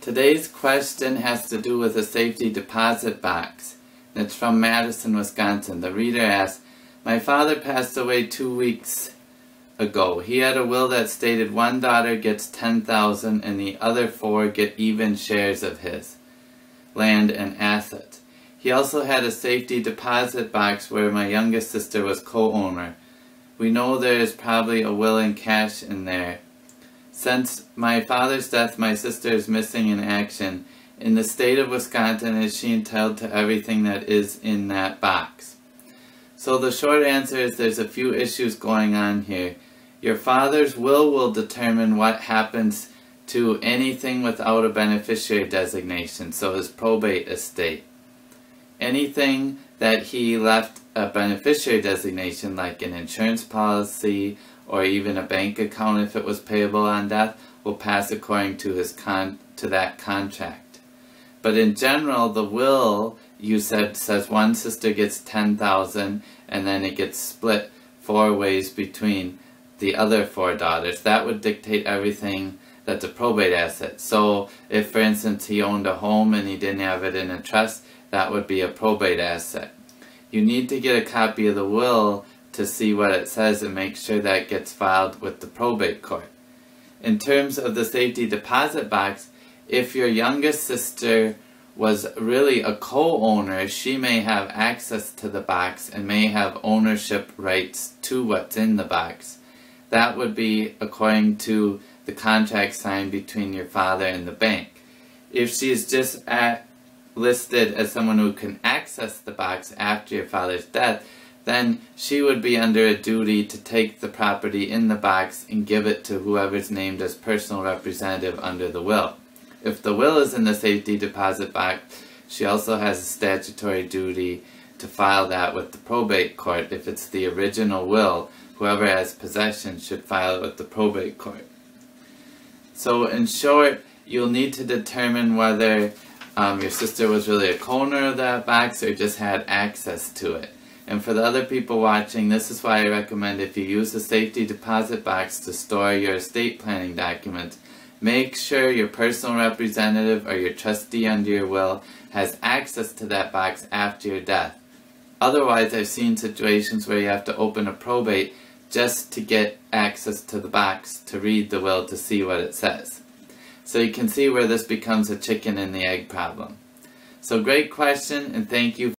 Today's question has to do with a safety deposit box. It's from Madison, Wisconsin. The reader asks, "My father passed away 2 weeks ago. He had a will that stated one daughter gets $10,000 and the other 4 get even shares of his land and assets. He also had a safety deposit box where my youngest sister was co-owner. We know there is probably a will and cash in there. Since my father's death, my sister is missing in action. In the state of Wisconsin, is she entitled to everything that is in that box?" So the short answer is there's a few issues going on here. Your father's will determine what happens to anything without a beneficiary designation, so his probate estate. Anything that he left a beneficiary designation, like an insurance policy or even a bank account if it was payable on death, will pass according to that contract. But in general, the will, you says one sister gets $10,000 and then it gets split 4 ways between the other 4 daughters. That would dictate everything that's a probate asset. So if, for instance, he owned a home and he didn't have it in a trust, that would be a probate asset. You need to get a copy of the will to see what it says and make sure that gets filed with the probate court. In terms of the safety deposit box, if your youngest sister was really a co-owner, she may have access to the box and may have ownership rights to what's in the box. That would be according to the contract signed between your father and the bank. If she's just listed as someone who can access the box after your father's death, then she would be under a duty to take the property in the box and give it to whoever's named as personal representative under the will. If the will is in the safety deposit box, she also has a statutory duty to file that with the probate court. If it's the original will, whoever has possession should file it with the probate court. So in short, you'll need to determine whether your sister was really a co-owner of that box or just had access to it. And for the other people watching, this is why I recommend if you use the safety deposit box to store your estate planning documents, make sure your personal representative or your trustee under your will has access to that box after your death. Otherwise, I've seen situations where you have to open a probate just to get access to the box to read the will to see what it says. So you can see where this becomes a chicken and the egg problem. So great question, and thank you.